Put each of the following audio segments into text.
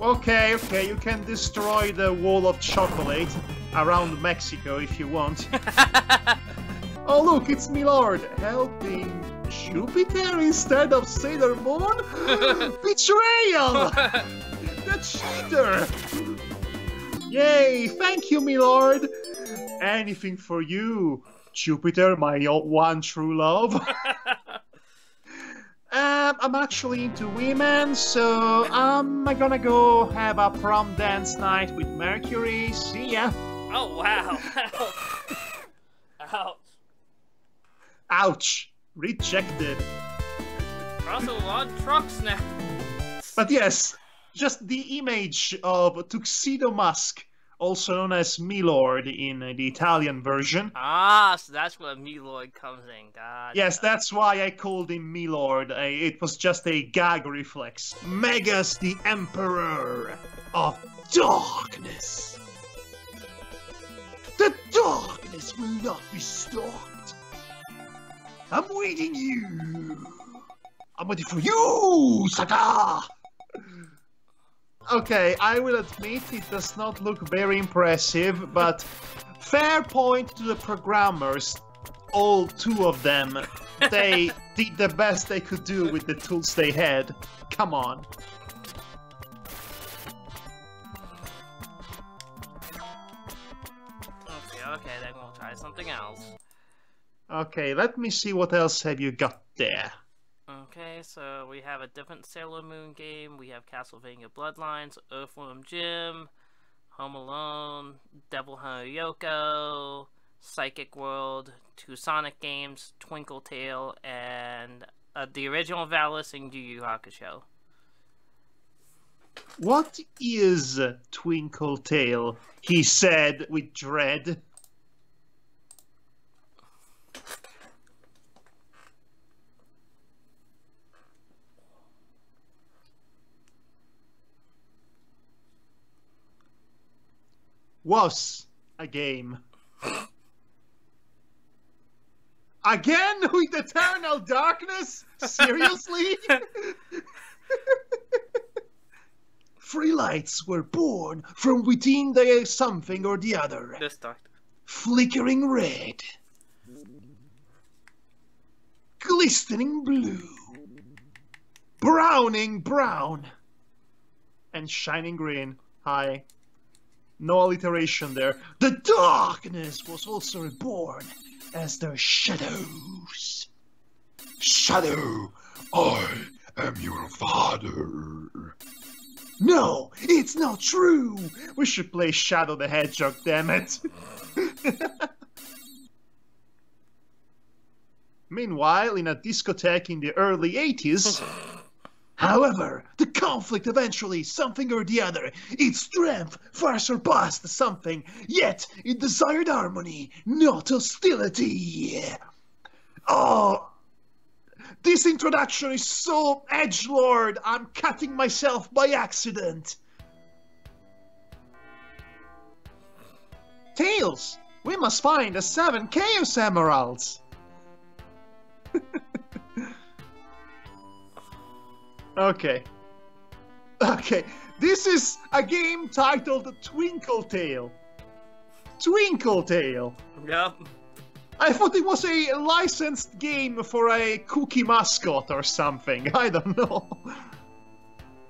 Okay, okay, you can destroy the wall of chocolate around Mexico if you want. Oh look, it's Milord helping Jupiter instead of Sailor Moon? Betrayal! The cheater! Yay, thank you, Milord! Anything for you, Jupiter, my one true love. I'm actually into women, so I'm gonna go have a prom dance night with Mercury. See ya. Oh, wow. Ouch. Ouch. Rejected. Also, a lot of trucks now. But yes, just the image of Tuxedo Mask, also known as Milord in the Italian version. Ah, so that's where Milord comes in. God. Yes, that's why I called him Milord. It was just a gag reflex. Megas the Emperor of Darkness. The darkness will not be stopped. I'm waiting you. I'm waiting for you, SEGA. Okay, I will admit it does not look very impressive, but fair point to the programmers, all two of them. They did the best they could do with the tools they had. Come on. Okay, then we'll try something else. Okay, let me see what else have you got there. Okay, so we have a different Sailor Moon game, we have Castlevania Bloodlines, Earthworm Jim, Home Alone, Devil Hunter Yoko, Psychic World, two Sonic games, Twinkle Tail, and the original Valis and Yu Yu Hakusho. What is Twinkle Tail? He said with dread. Was a game. Again with Eternal Darkness? Seriously? Three lights were born from within the something or the other. This doctor. Flickering red. Glistening blue. Browning brown. And shining green. Hi. No alliteration there. The darkness was also reborn as the shadows. Shadow, I am your father. No, it's not true. We should play Shadow the Hedgehog, damn it. Meanwhile, in a discotheque in the early 80s, however, the conflict eventually, something or the other, its strength far surpassed something, yet it desired harmony, not hostility. Oh, this introduction is so edgelord, I'm cutting myself by accident. Tails, we must find the 7 Chaos Emeralds. Okay. Okay, this is a game titled Twinkle Tail. Twinkle Tail. Yep. I thought it was a licensed game for a cookie mascot or something. I don't know.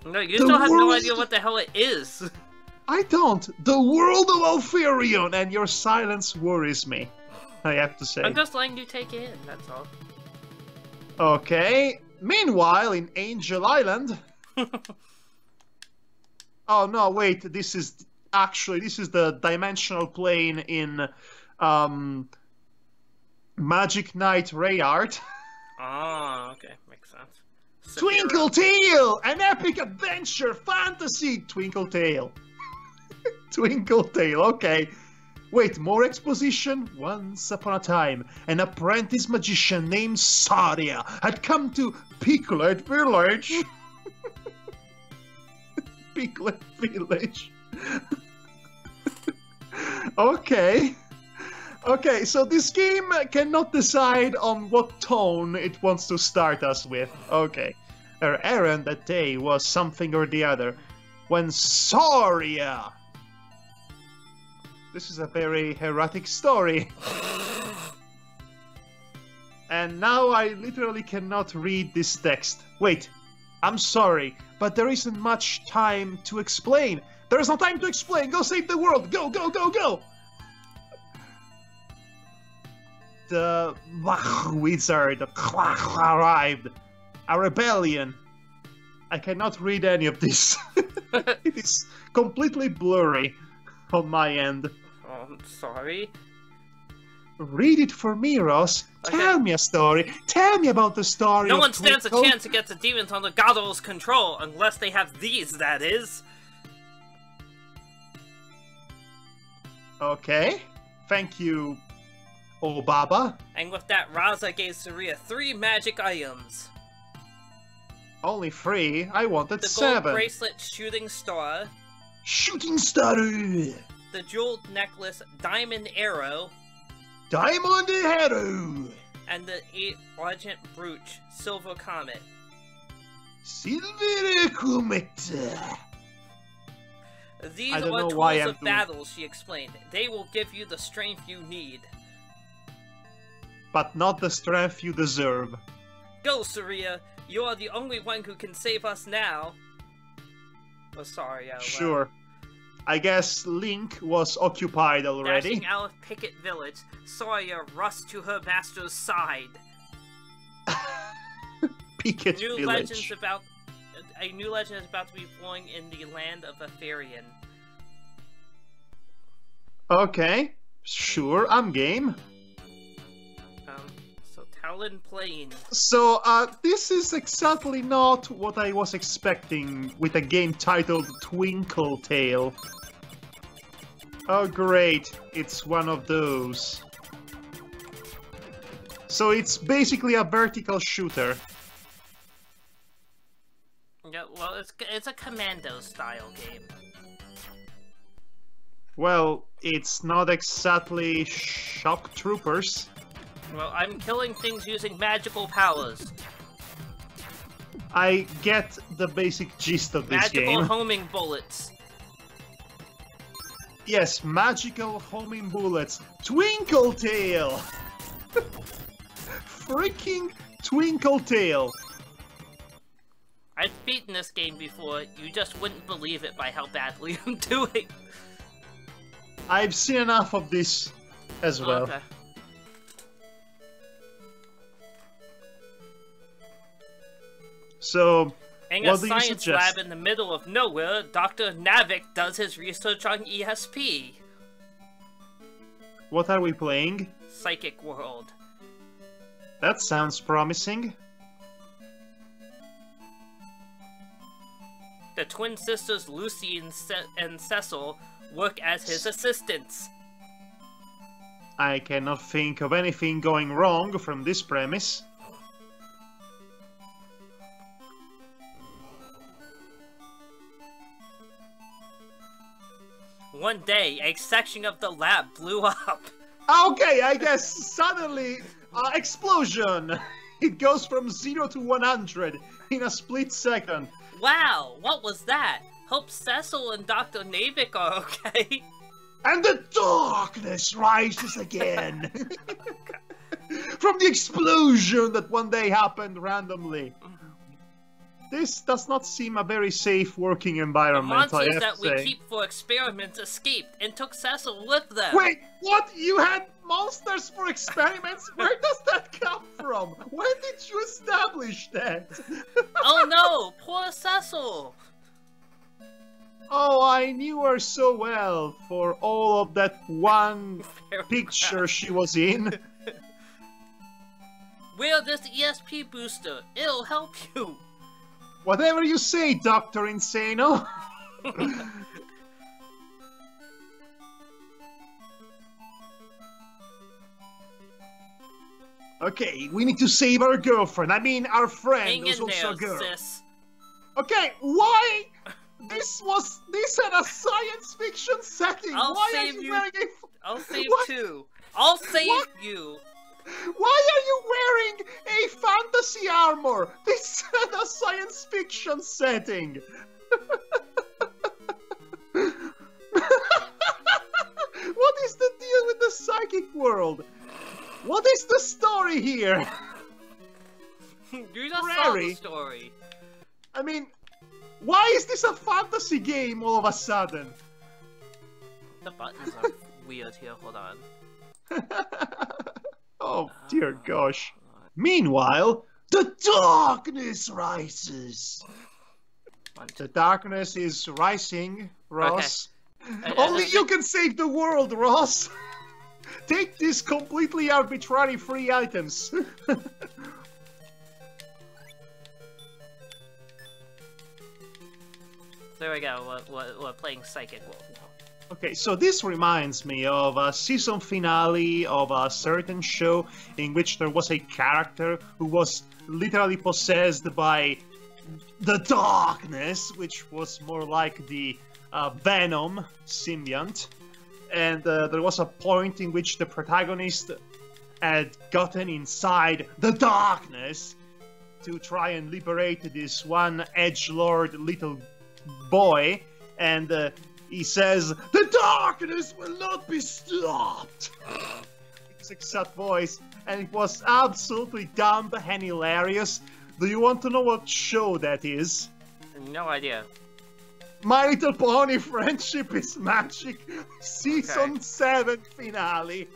No, you still have no idea what the hell it is. I don't. The world of Alfarion, and your silence worries me, I have to say. I'm just letting you take it in, that's all. Okay. Meanwhile, in Angel Island... Oh, no, wait. This is... Actually, this is the dimensional plane in... Magic Knight Rayart. Oh, okay. Makes sense. Twinkle Tail! An epic adventure fantasy! Twinkle Tail. Twinkle Tail, okay. Wait, more exposition? Once upon a time, an apprentice magician named Saria had come to Picklet Village. Picklet Village. Okay. Okay, so this game cannot decide on what tone it wants to start us with. Okay. Her errand that day was something or the other. when Soria... This is a very erratic story. And now I literally cannot read this text. Wait, I'm sorry, but there isn't much time to explain. There is no time to explain. Go save the world. Go, go, go, go. The wizard arrived. A rebellion. I cannot read any of this. It is completely blurry on my end. Oh, I'm sorry. Read it for me, Ross. Okay. Tell me a story. Tell me about the story. No one stands a chance against the demons under Godol's control, unless they have these, that is. Okay. Thank you, Obaba. And with that, Raza gave Saria 3 magic items. Only 3? I wanted The 7. gold bracelet Shooting Star, Shooting Star. the jeweled necklace Diamond Arrow, Diamond Arrow. and the 8 Argent Brooch Silver Comet. Silver Comet. These I are don't know tools why I'm of battle, she explained. They will give you the strength you need. But not the strength you deserve. Go, Saria! You are the only one who can save us now. Oh, sorry. Sure. I guess Link was occupied already. Dashing out of Picket Village, Saria rushed to her master's side. Picket A new Village. legend is about to be flowing in the land of Afarian. Okay. Sure, I'm game. So Talon Plain. So, this is exactly not what I was expecting with a game titled Twinkle Tale. Oh great, it's one of those. So it's basically a vertical shooter. Yeah, well, it's a commando style game. Well, it's not exactly shock troopers. Well, I'm killing things using magical powers. I get the basic gist of this Magical game. homing bullets. Yes, magical homing bullets. Twinkle Tail! Freaking Twinkle Tail! I've beaten this game before, you just wouldn't believe it by how badly I'm doing. I've seen enough of this as well. Okay. So, In a what do you science suggest? lab in the middle of nowhere, Dr. Navik does his research on ESP. What are we playing? Psychic World. That sounds promising. The twin sisters Lucy and Cecil work as his assistants. I cannot think of anything going wrong from this premise. One day, a section of the lab blew up. Okay, I guess suddenly, explosion! It goes from 0 to 100 in a split second. Wow, what was that? Hope Cecil and Dr. Navik are okay. And the darkness rises again! From the explosion that one day happened randomly. This does not seem a very safe working The environment, I monsters have that to we say. keep for experiments escaped and took Cecil with them. Wait, what? You had monsters for experiments? Where does that come from? When did you establish that? Oh no, poor Cecil. Oh, I knew her so well for all of that one picture she was in. Wear this ESP booster. It'll help you. Whatever you say, Dr. Insano. Okay, we need to save our girlfriend. I mean, our friend Hang who's in also there, a girl. sis. Okay, why? This had a science fiction setting. I'll Why save are you you. wearing a... I'll save What? two. I'll save What? you. Why are you wearing a fantasy armor? This had a science fiction setting. What is the story here? You just saw the Prairie. story. I mean, why is this a fantasy game all of a sudden? The buttons are weird here, hold on. Oh dear gosh. Meanwhile, the darkness rises. The darkness is rising, Ross. Okay. Only you can save the world, Ross. Take these completely arbitrary free items. There we go, we're playing Psychic World now. Okay, so this reminds me of a season finale of a certain show in which there was a character who was literally possessed by the darkness, which was more like the Venom symbiont. And there was a point in which the protagonist had gotten inside the darkness to try and liberate this one edgelord little boy, and he says, "The darkness will not be stopped." His exact voice, and it was absolutely dumb and hilarious. Do you want to know what show that is? No idea. My Little Pony Friendship is Magic, Season 7 finale.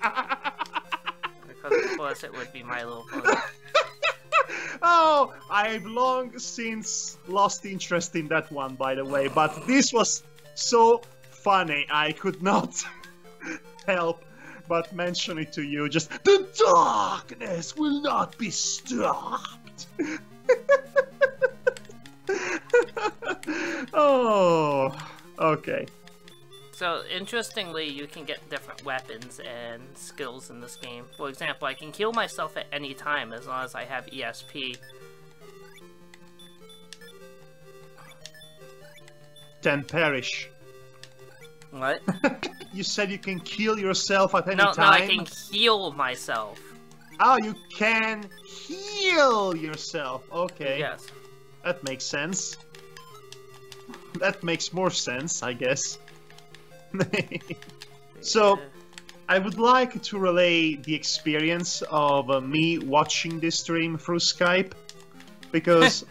Because of course it would be My Little Pony. Oh, I've long since lost interest in that one, by the way, but this was so funny, I could not help but mention it to you. Just, the darkness will not be stopped. Oh, okay. So, interestingly, you can get different weapons and skills in this game. For example, I can heal myself at any time as long as I have ESP. Then perish. What? You said you can kill yourself at any No, time? I can heal myself. Oh, you can heal yourself. Okay. Yes. That makes sense. That makes more sense, I guess. So, I would like to relay the experience of me watching this stream through Skype, because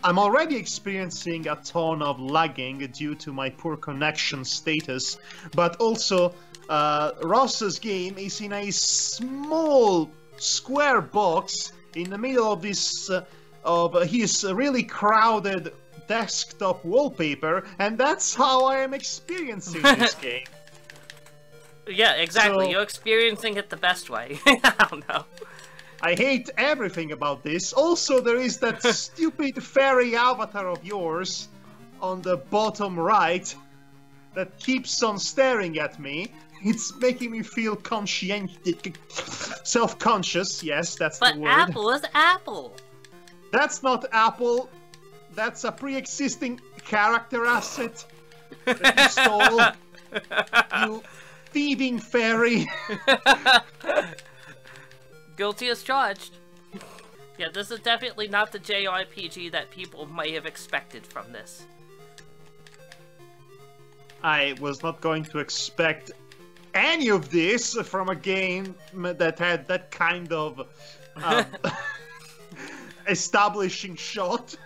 I'm already experiencing a ton of lagging due to my poor connection status, but also Ross's game is in a small square box in the middle of this of his really crowded desktop wallpaper, and that's how I am experiencing this game. Yeah, exactly. So, you're experiencing it the best way. I don't know. I hate everything about this. Also, there is that stupid fairy avatar of yours on the bottom right that keeps on staring at me. It's making me feel self-conscious. Yes, that's the But word. Apple is Apple. That's not Apple. That's a pre-existing character asset that you stole. You thieving fairy. Guilty as charged. Yeah, this is definitely not the JRPG that people might have expected from this. I was not going to expect any of this from a game that had that kind of establishing shot.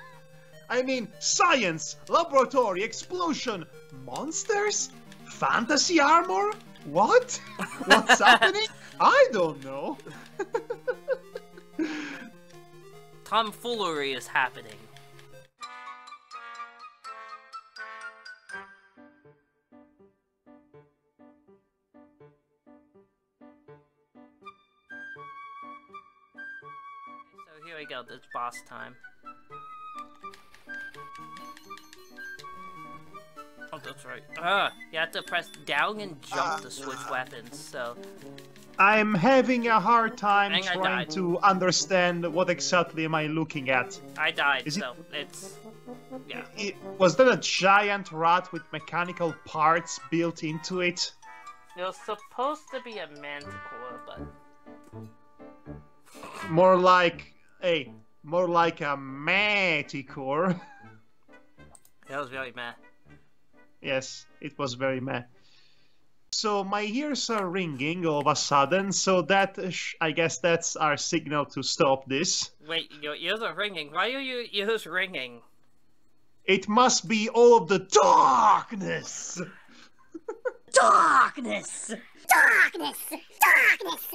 I mean, science, laboratory, explosion, monsters, fantasy armor? What? What's happening? I don't know. Tomfoolery is happening. So here we go, it's boss time. Oh, that's right. You have to press down and jump to switch weapons, so... I'm having a hard time I trying died. to understand what exactly am I looking at. I died, Is it- so it's... Yeah. Was that a giant rat with mechanical parts built into it? It was supposed to be a manticore, but... More like a manticore. That was very meh. Yes, it was very meh. So my ears are ringing all of a sudden, so that, I guess that's our signal to stop this. Wait, your ears are ringing. Why are your ears ringing? It must be all of the darkness! Darkness! Darkness! Darkness!